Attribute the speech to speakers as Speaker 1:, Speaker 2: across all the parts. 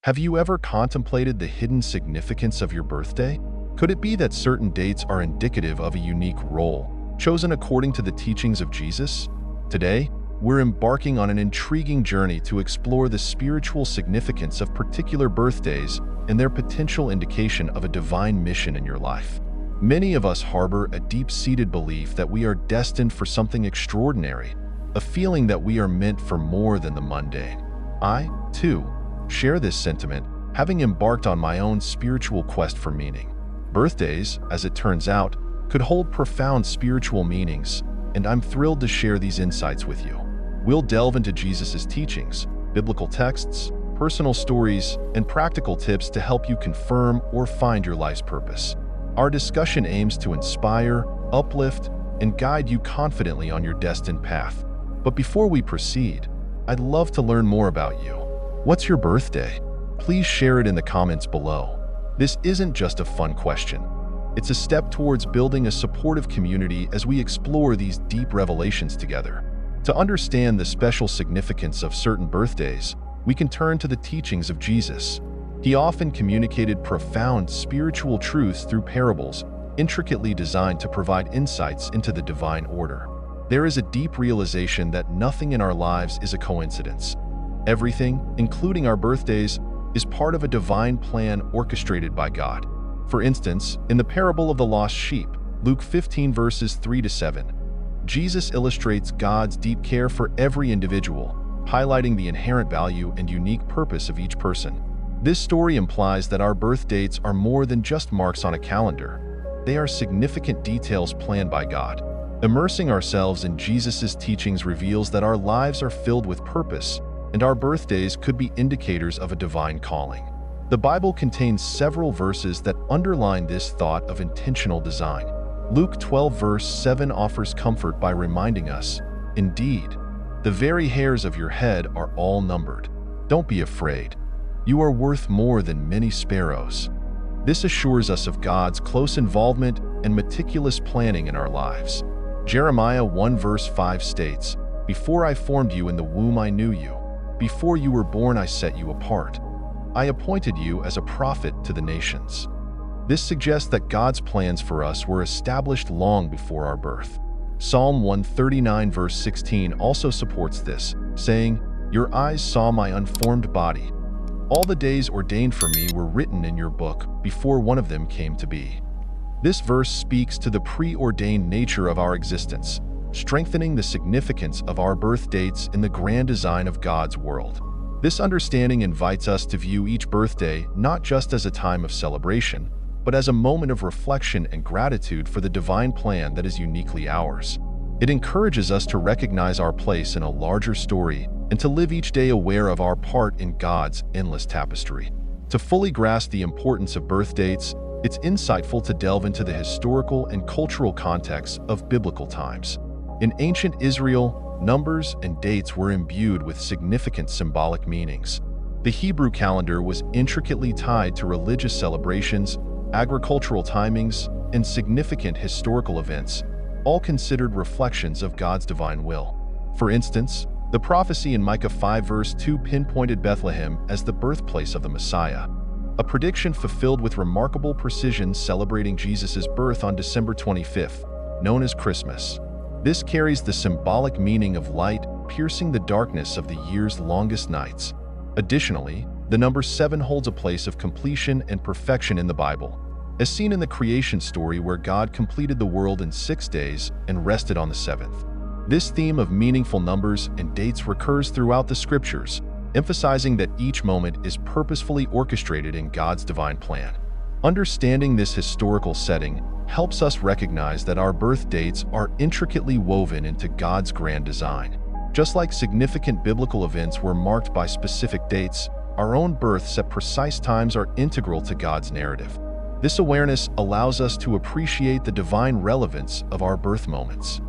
Speaker 1: Have you ever contemplated the hidden significance of your birthday? Could it be that certain dates are indicative of a unique role, chosen according to the teachings of Jesus? Today, we're embarking on an intriguing journey to explore the spiritual significance of particular birthdays and their potential indication of a divine mission in your life. Many of us harbor a deep-seated belief that we are destined for something extraordinary, a feeling that we are meant for more than the mundane. I, too, share this sentiment, having embarked on my own spiritual quest for meaning. Birthdays, as it turns out, could hold profound spiritual meanings, and I'm thrilled to share these insights with you. We'll delve into Jesus' teachings, biblical texts, personal stories, and practical tips to help you confirm or find your life's purpose. Our discussion aims to inspire, uplift, and guide you confidently on your destined path. But before we proceed, I'd love to learn more about you. What's your birthday? Please share it in the comments below. This isn't just a fun question. It's a step towards building a supportive community as we explore these deep revelations together. To understand the special significance of certain birthdays, we can turn to the teachings of Jesus. He often communicated profound spiritual truths through parables, intricately designed to provide insights into the divine order. There is a deep realization that nothing in our lives is a coincidence. Everything, including our birthdays, is part of a divine plan orchestrated by God. For instance, in the parable of the lost sheep, Luke 15 verses 3-7, Jesus illustrates God's deep care for every individual, highlighting the inherent value and unique purpose of each person. This story implies that our birth dates are more than just marks on a calendar. They are significant details planned by God. Immersing ourselves in Jesus' teachings reveals that our lives are filled with purpose, and our birthdays could be indicators of a divine calling. The Bible contains several verses that underline this thought of intentional design. Luke 12 verse 7 offers comfort by reminding us, "Indeed, the very hairs of your head are all numbered. Don't be afraid. You are worth more than many sparrows." This assures us of God's close involvement and meticulous planning in our lives. Jeremiah 1 verse 5 states, "Before I formed you in the womb I knew you. Before you were born I set you apart. I appointed you as a prophet to the nations." This suggests that God's plans for us were established long before our birth. Psalm 139 verse 16 also supports this, saying, "Your eyes saw my unformed body. All the days ordained for me were written in your book before one of them came to be." This verse speaks to the preordained nature of our existence, strengthening the significance of our birth dates in the grand design of God's world. This understanding invites us to view each birthday not just as a time of celebration, but as a moment of reflection and gratitude for the divine plan that is uniquely ours. It encourages us to recognize our place in a larger story and to live each day aware of our part in God's endless tapestry. To fully grasp the importance of birth dates, it's insightful to delve into the historical and cultural context of biblical times. In ancient Israel, numbers and dates were imbued with significant symbolic meanings. The Hebrew calendar was intricately tied to religious celebrations, agricultural timings, and significant historical events, all considered reflections of God's divine will. For instance, the prophecy in Micah 5 verse 2 pinpointed Bethlehem as the birthplace of the Messiah, a prediction fulfilled with remarkable precision celebrating Jesus' birth on December 25th, known as Christmas. This carries the symbolic meaning of light piercing the darkness of the year's longest nights. Additionally, the number 7 holds a place of completion and perfection in the Bible, as seen in the creation story where God completed the world in 6 days and rested on the 7th. This theme of meaningful numbers and dates recurs throughout the scriptures, emphasizing that each moment is purposefully orchestrated in God's divine plan. Understanding this historical setting helps us recognize that our birth dates are intricately woven into God's grand design. Just like significant biblical events were marked by specific dates, our own births at precise times are integral to God's narrative. This awareness allows us to appreciate the divine relevance of our birth moments.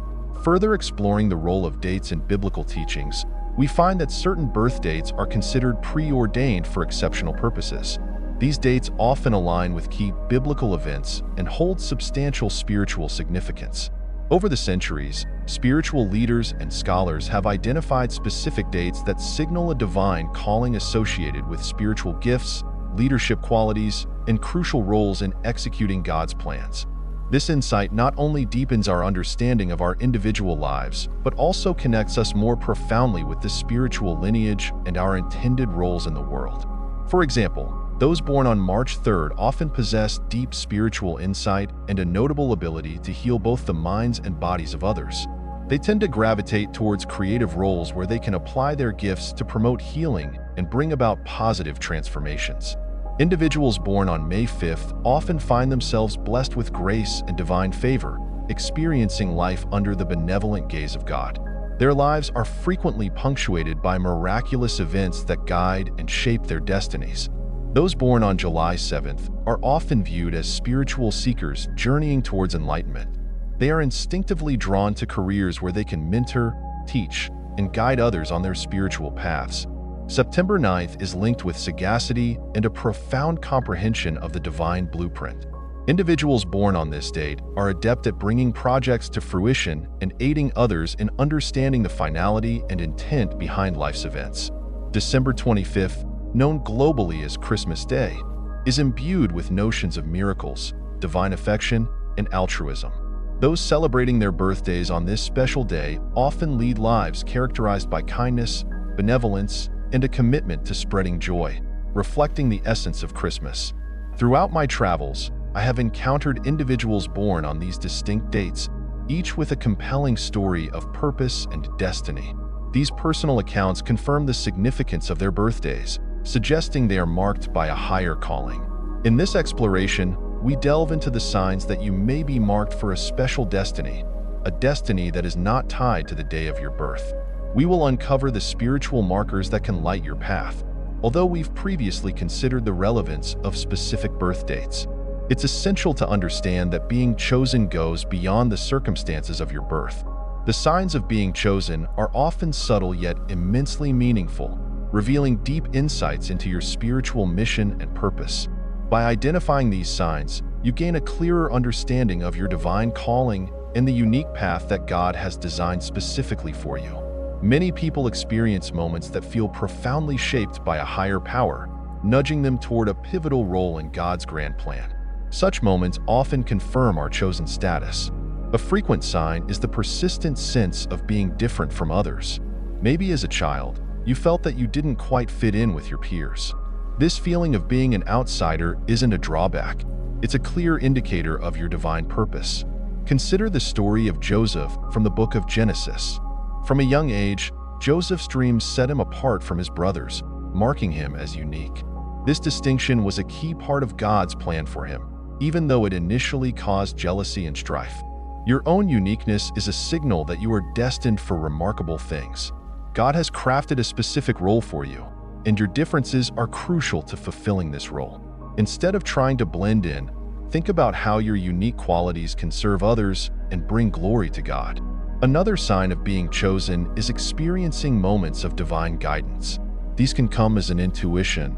Speaker 1: Further exploring the role of dates in biblical teachings, we find that certain birth dates are considered preordained for exceptional purposes. These dates often align with key biblical events and hold substantial spiritual significance. Over the centuries, Spiritual leaders and scholars have identified specific dates that signal a divine calling associated with spiritual gifts, leadership qualities, and crucial roles in executing God's plans. This insight not only deepens our understanding of our individual lives, but also connects us more profoundly with the spiritual lineage and our intended roles in the world. For example, those born on March 3rd often possess deep spiritual insight and a notable ability to heal both the minds and bodies of others. They tend to gravitate towards creative roles where they can apply their gifts to promote healing and bring about positive transformations. Individuals born on May 5th often find themselves blessed with grace and divine favor, experiencing life under the benevolent gaze of God. Their lives are frequently punctuated by miraculous events that guide and shape their destinies. Those born on July 7th are often viewed as spiritual seekers journeying towards enlightenment. They are instinctively drawn to careers where they can mentor, teach, and guide others on their spiritual paths. September 9th is linked with sagacity and a profound comprehension of the divine blueprint. Individuals born on this date are adept at bringing projects to fruition and aiding others in understanding the finality and intent behind life's events. December 25th, known globally as Christmas Day, is imbued with notions of miracles, divine affection, and altruism. Those celebrating their birthdays on this special day often lead lives characterized by kindness, benevolence, and a commitment to spreading joy, reflecting the essence of Christmas. Throughout my travels, I have encountered individuals born on these distinct dates, each with a compelling story of purpose and destiny. These personal accounts confirm the significance of their birthdays, suggesting they are marked by a higher calling. In this exploration, we delve into the signs that you may be marked for a special destiny, a destiny that is not tied to the day of your birth. We will uncover the spiritual markers that can light your path. Although we've previously considered the relevance of specific birth dates, it's essential to understand that being chosen goes beyond the circumstances of your birth. The signs of being chosen are often subtle yet immensely meaningful, revealing deep insights into your spiritual mission and purpose. By identifying these signs, you gain a clearer understanding of your divine calling and the unique path that God has designed specifically for you. Many people experience moments that feel profoundly shaped by a higher power, nudging them toward a pivotal role in God's grand plan. Such moments often confirm our chosen status. A frequent sign is the persistent sense of being different from others. Maybe as a child, you felt that you didn't quite fit in with your peers. This feeling of being an outsider isn't a drawback. It's a clear indicator of your divine purpose. Consider the story of Joseph from the book of Genesis. From a young age, Joseph's dreams set him apart from his brothers, marking him as unique. This distinction was a key part of God's plan for him, even though it initially caused jealousy and strife. Your own uniqueness is a signal that you are destined for remarkable things. God has crafted a specific role for you, and your differences are crucial to fulfilling this role. Instead of trying to blend in, think about how your unique qualities can serve others and bring glory to God. Another sign of being chosen is experiencing moments of divine guidance. These can come as an intuition,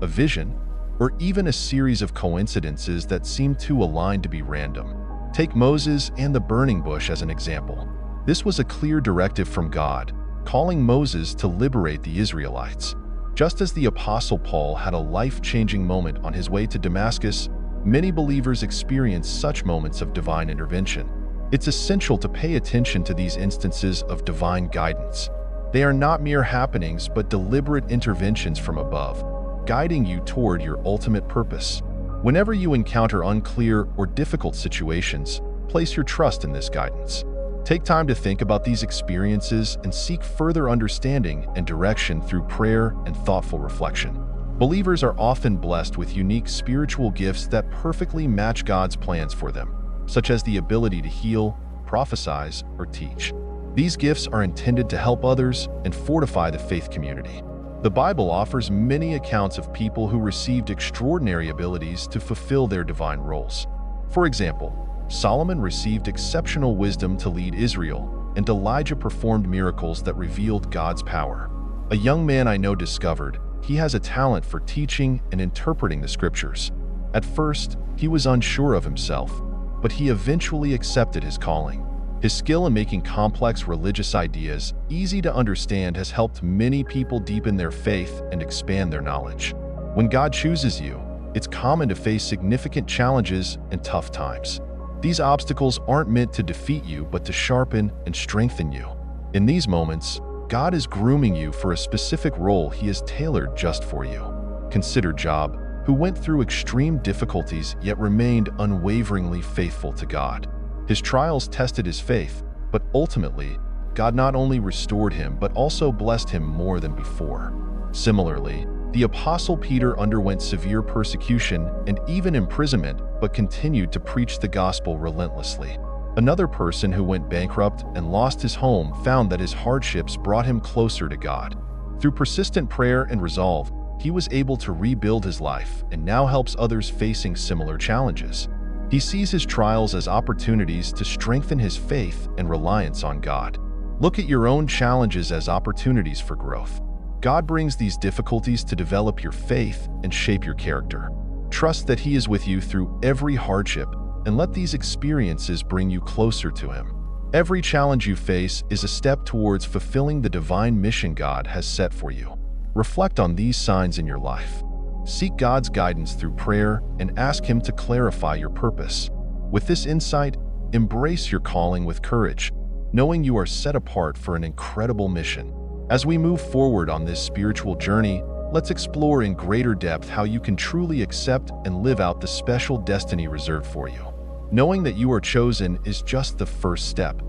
Speaker 1: a vision, or even a series of coincidences that seem too aligned to be random. Take Moses and the burning bush as an example. This was a clear directive from God, calling Moses to liberate the Israelites. Just as the Apostle Paul had a life-changing moment on his way to Damascus, many believers experience such moments of divine intervention. It's essential to pay attention to these instances of divine guidance. They are not mere happenings, but deliberate interventions from above, guiding you toward your ultimate purpose. Whenever you encounter unclear or difficult situations, place your trust in this guidance. Take time to think about these experiences and seek further understanding and direction through prayer and thoughtful reflection. Believers are often blessed with unique spiritual gifts that perfectly match God's plans for them, such as the ability to heal, prophesy, or teach. These gifts are intended to help others and fortify the faith community. The Bible offers many accounts of people who received extraordinary abilities to fulfill their divine roles. For example, Solomon received exceptional wisdom to lead Israel, and Elijah performed miracles that revealed God's power. A young man I know discovered he has a talent for teaching and interpreting the scriptures. At first, he was unsure of himself, but he eventually accepted his calling. His skill in making complex religious ideas easy to understand has helped many people deepen their faith and expand their knowledge. When God chooses you, it's common to face significant challenges and tough times. These obstacles aren't meant to defeat you, but to sharpen and strengthen you. In these moments, God is grooming you for a specific role He has tailored just for you. Consider Job, who went through extreme difficulties yet remained unwaveringly faithful to God. His trials tested his faith, but ultimately, God not only restored him but also blessed him more than before. Similarly, the Apostle Peter underwent severe persecution and even imprisonment, but continued to preach the gospel relentlessly. Another person who went bankrupt and lost his home found that his hardships brought him closer to God. Through persistent prayer and resolve, he was able to rebuild his life and now helps others facing similar challenges. He sees his trials as opportunities to strengthen his faith and reliance on God. Look at your own challenges as opportunities for growth. God brings these difficulties to develop your faith and shape your character. Trust that He is with you through every hardship and let these experiences bring you closer to Him. Every challenge you face is a step towards fulfilling the divine mission God has set for you. Reflect on these signs in your life. Seek God's guidance through prayer and ask Him to clarify your purpose. With this insight, embrace your calling with courage, knowing you are set apart for an incredible mission. As we move forward on this spiritual journey, let's explore in greater depth how you can truly accept and live out the special destiny reserved for you. Knowing that you are chosen is just the first step.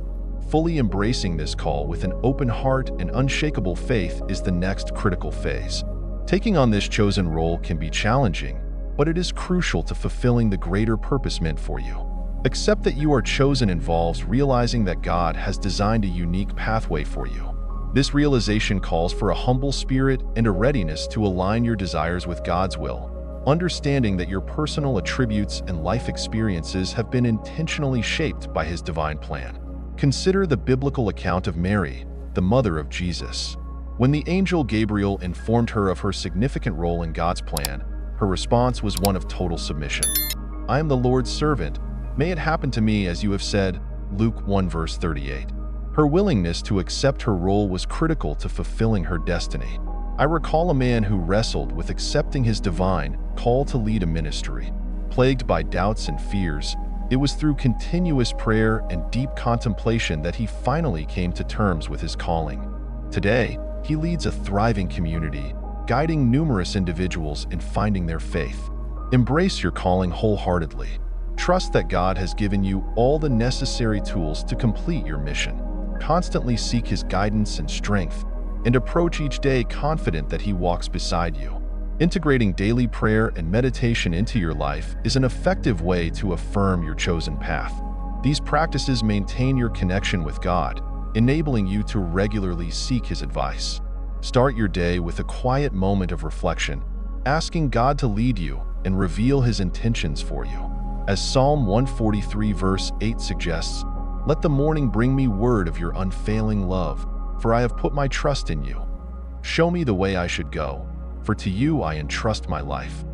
Speaker 1: Fully embracing this call with an open heart and unshakable faith is the next critical phase. Taking on this chosen role can be challenging, but it is crucial to fulfilling the greater purpose meant for you. Accept that you are chosen involves realizing that God has designed a unique pathway for you. This realization calls for a humble spirit and a readiness to align your desires with God's will, understanding that your personal attributes and life experiences have been intentionally shaped by His divine plan. Consider the biblical account of Mary, the mother of Jesus. When the angel Gabriel informed her of her significant role in God's plan, her response was one of total submission. "I am the Lord's servant. May it happen to me as you have said." Luke 1 verse 38. Her willingness to accept her role was critical to fulfilling her destiny. I recall a man who wrestled with accepting his divine call to lead a ministry. Plagued by doubts and fears, it was through continuous prayer and deep contemplation that he finally came to terms with his calling. Today, he leads a thriving community, guiding numerous individuals in finding their faith. Embrace your calling wholeheartedly. Trust that God has given you all the necessary tools to complete your mission. Constantly seek His guidance and strength, and approach each day confident that He walks beside you. Integrating daily prayer and meditation into your life is an effective way to affirm your chosen path. These practices maintain your connection with God, enabling you to regularly seek His advice. Start your day with a quiet moment of reflection, asking God to lead you and reveal His intentions for you. As Psalm 143 verse 8 suggests, "Let the morning bring me word of your unfailing love, for I have put my trust in you. Show me the way I should go, for to you I entrust my life."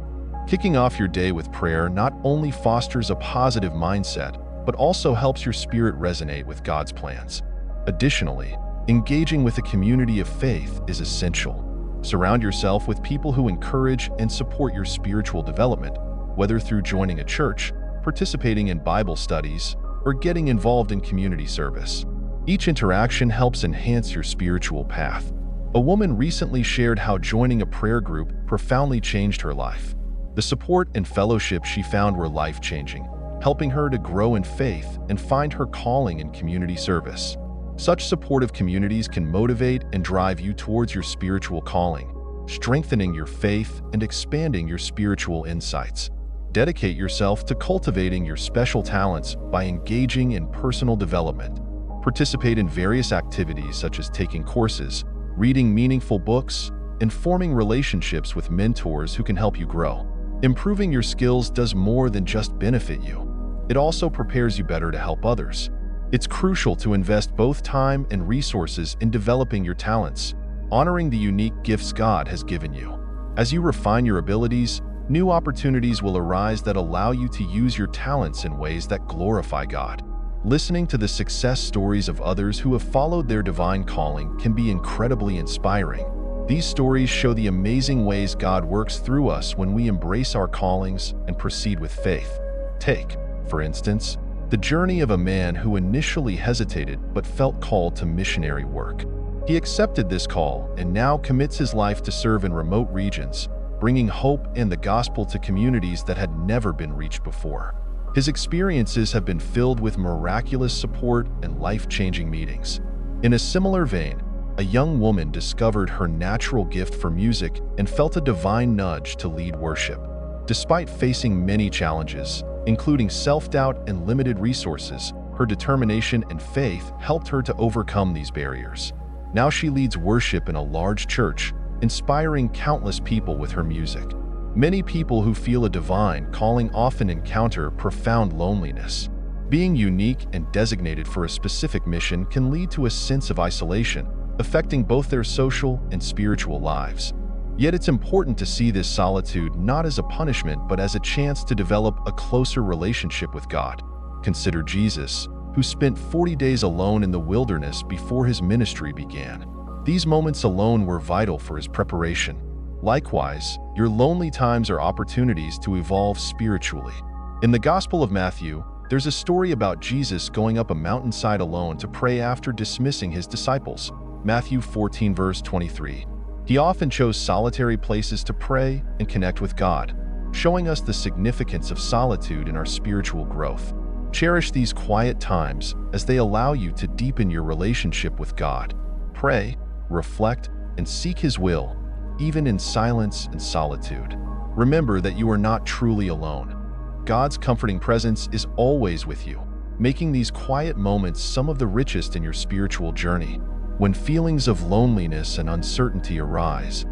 Speaker 1: Kicking off your day with prayer not only fosters a positive mindset, but also helps your spirit resonate with God's plans. Additionally, engaging with a community of faith is essential. Surround yourself with people who encourage and support your spiritual development, whether through joining a church, participating in Bible studies, or getting involved in community service. Each interaction helps enhance your spiritual path. A woman recently shared how joining a prayer group profoundly changed her life. The support and fellowship she found were life-changing, helping her to grow in faith and find her calling in community service. Such supportive communities can motivate and drive you towards your spiritual calling, strengthening your faith and expanding your spiritual insights. Dedicate yourself to cultivating your special talents by engaging in personal development. Participate in various activities such as taking courses, reading meaningful books, and forming relationships with mentors who can help you grow. Improving your skills does more than just benefit you. It also prepares you better to help others. It's crucial to invest both time and resources in developing your talents, honoring the unique gifts God has given you. As you refine your abilities, new opportunities will arise that allow you to use your talents in ways that glorify God. Listening to the success stories of others who have followed their divine calling can be incredibly inspiring. These stories show the amazing ways God works through us when we embrace our callings and proceed with faith. Take, for instance, the journey of a man who initially hesitated but felt called to missionary work. He accepted this call and now commits his life to serve in remote regions, bringing hope and the gospel to communities that had never been reached before. His experiences have been filled with miraculous support and life-changing meetings. In a similar vein, a young woman discovered her natural gift for music and felt a divine nudge to lead worship. Despite facing many challenges, including self-doubt and limited resources, her determination and faith helped her to overcome these barriers. Now she leads worship in a large church, inspiring countless people with her music. Many people who feel a divine calling often encounter profound loneliness. Being unique and designated for a specific mission can lead to a sense of isolation, affecting both their social and spiritual lives. Yet it's important to see this solitude not as a punishment but as a chance to develop a closer relationship with God. Consider Jesus, who spent 40 days alone in the wilderness before his ministry began. These moments alone were vital for his preparation. Likewise, your lonely times are opportunities to evolve spiritually. In the Gospel of Matthew, there's a story about Jesus going up a mountainside alone to pray after dismissing his disciples. Matthew 14 verse 23. He often chose solitary places to pray and connect with God, showing us the significance of solitude in our spiritual growth. Cherish these quiet times as they allow you to deepen your relationship with God. Pray, reflect, and seek His will, even in silence and solitude. Remember that you are not truly alone. God's comforting presence is always with you, making these quiet moments some of the richest in your spiritual journey. When feelings of loneliness and uncertainty arise,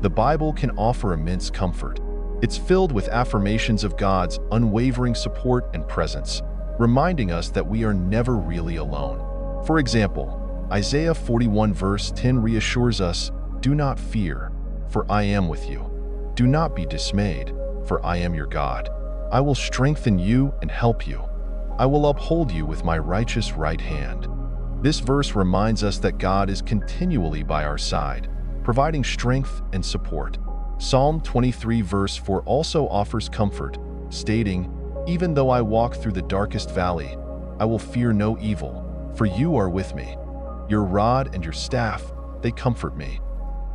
Speaker 1: the Bible can offer immense comfort. It's filled with affirmations of God's unwavering support and presence, reminding us that we are never really alone. For example, Isaiah 41 verse 10 reassures us, "Do not fear, for I am with you. Do not be dismayed, for I am your God. I will strengthen you and help you. I will uphold you with my righteous right hand." This verse reminds us that God is continually by our side, providing strength and support. Psalm 23 verse 4 also offers comfort, stating, "Even though I walk through the darkest valley, I will fear no evil, for you are with me. Your rod and your staff, they comfort me."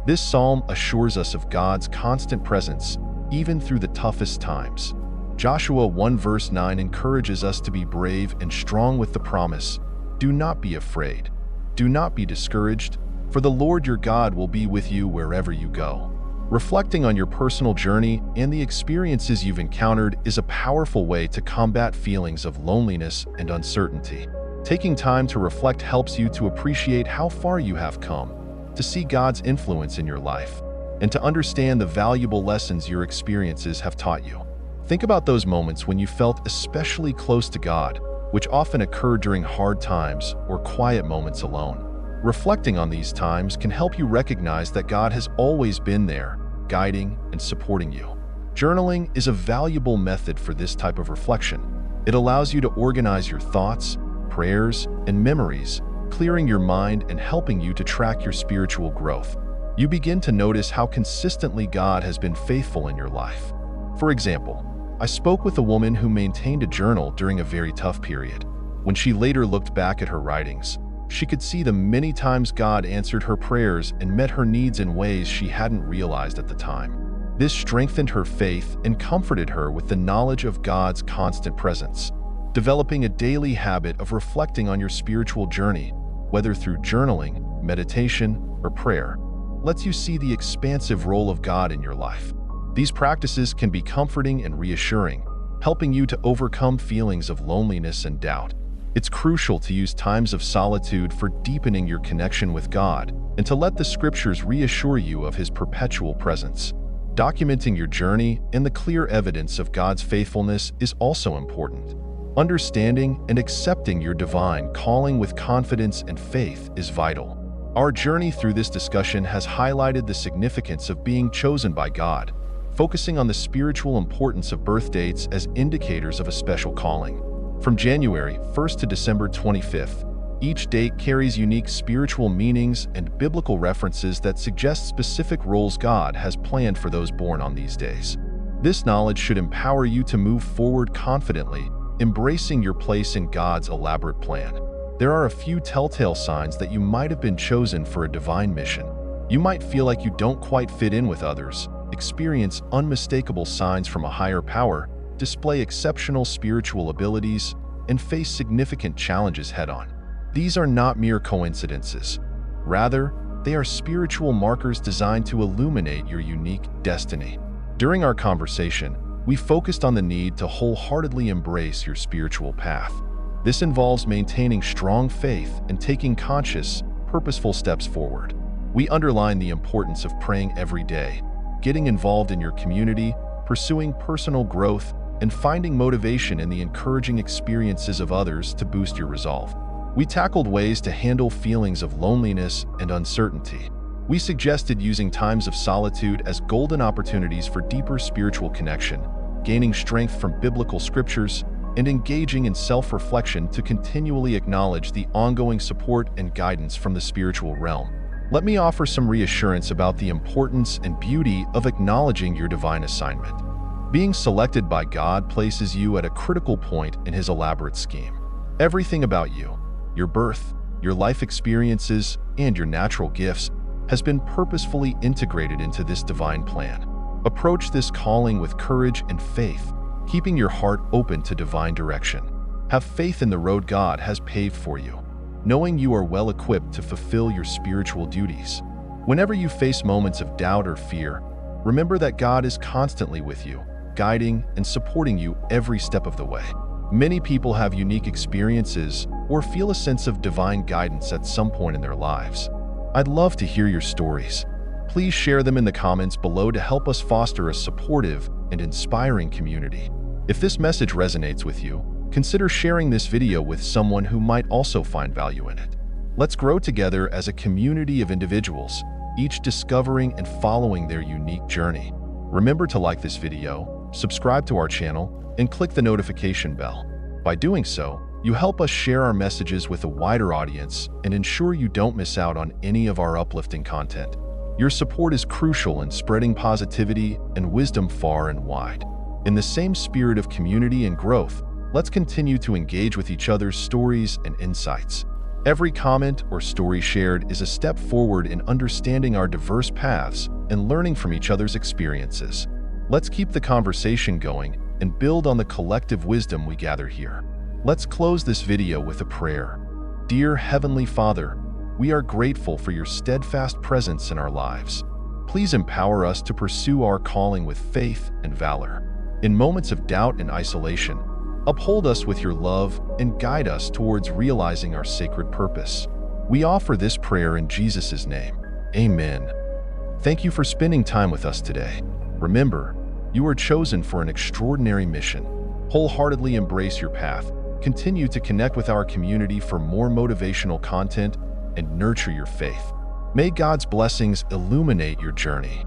Speaker 1: This psalm assures us of God's constant presence, even through the toughest times. Joshua 1 verse 9 encourages us to be brave and strong with the promise, "Do not be afraid. Do not be discouraged, for the Lord your God will be with you wherever you go." Reflecting on your personal journey and the experiences you've encountered is a powerful way to combat feelings of loneliness and uncertainty. Taking time to reflect helps you to appreciate how far you have come, to see God's influence in your life, and to understand the valuable lessons your experiences have taught you. Think about those moments when you felt especially close to God, which often occur during hard times or quiet moments alone. Reflecting on these times can help you recognize that God has always been there, guiding and supporting you. Journaling is a valuable method for this type of reflection. It allows you to organize your thoughts, prayers, and memories, clearing your mind and helping you to track your spiritual growth. You begin to notice how consistently God has been faithful in your life. For example, I spoke with a woman who maintained a journal during a very tough period. When she later looked back at her writings, she could see the many times God answered her prayers and met her needs in ways she hadn't realized at the time. This strengthened her faith and comforted her with the knowledge of God's constant presence. Developing a daily habit of reflecting on your spiritual journey, whether through journaling, meditation, or prayer, lets you see the expansive role of God in your life. These practices can be comforting and reassuring, helping you to overcome feelings of loneliness and doubt. It's crucial to use times of solitude for deepening your connection with God and to let the scriptures reassure you of His perpetual presence. Documenting your journey and the clear evidence of God's faithfulness is also important. Understanding and accepting your divine calling with confidence and faith is vital. Our journey through this discussion has highlighted the significance of being chosen by God, focusing on the spiritual importance of birth dates as indicators of a special calling. From January 1st to December 25th, each date carries unique spiritual meanings and biblical references that suggest specific roles God has planned for those born on these days. This knowledge should empower you to move forward confidently, embracing your place in God's elaborate plan. There are a few telltale signs that you might have been chosen for a divine mission. You might feel like you don't quite fit in with others, experience unmistakable signs from a higher power, display exceptional spiritual abilities, and face significant challenges head-on. These are not mere coincidences. Rather, they are spiritual markers designed to illuminate your unique destiny. During our conversation, we focused on the need to wholeheartedly embrace your spiritual path. This involves maintaining strong faith and taking conscious, purposeful steps forward. We underline the importance of praying every day, getting involved in your community, pursuing personal growth, and finding motivation in the encouraging experiences of others to boost your resolve. We tackled ways to handle feelings of loneliness and uncertainty. We suggested using times of solitude as golden opportunities for deeper spiritual connection, gaining strength from biblical scriptures, and engaging in self-reflection to continually acknowledge the ongoing support and guidance from the spiritual realm. Let me offer some reassurance about the importance and beauty of acknowledging your divine assignment. Being selected by God places you at a critical point in His elaborate scheme. Everything about you, your birth, your life experiences, and your natural gifts has been purposefully integrated into this divine plan. Approach this calling with courage and faith, keeping your heart open to divine direction. Have faith in the road God has paved for you, knowing you are well equipped to fulfill your spiritual duties. Whenever you face moments of doubt or fear, remember that God is constantly with you, guiding and supporting you every step of the way. Many people have unique experiences or feel a sense of divine guidance at some point in their lives. I'd love to hear your stories. Please share them in the comments below to help us foster a supportive and inspiring community. If this message resonates with you, consider sharing this video with someone who might also find value in it. Let's grow together as a community of individuals, each discovering and following their unique journey. Remember to like this video, subscribe to our channel, and click the notification bell. By doing so, you help us share our messages with a wider audience and ensure you don't miss out on any of our uplifting content. Your support is crucial in spreading positivity and wisdom far and wide. In the same spirit of community and growth, let's continue to engage with each other's stories and insights. Every comment or story shared is a step forward in understanding our diverse paths and learning from each other's experiences. Let's keep the conversation going and build on the collective wisdom we gather here. Let's close this video with a prayer. Dear Heavenly Father, we are grateful for your steadfast presence in our lives. Please empower us to pursue our calling with faith and valor. In moments of doubt and isolation, uphold us with your love and guide us towards realizing our sacred purpose. We offer this prayer in Jesus' name. Amen. Thank you for spending time with us today. Remember, you are chosen for an extraordinary mission. Wholeheartedly embrace your path, continue to connect with our community for more motivational content, and nurture your faith. May God's blessings illuminate your journey.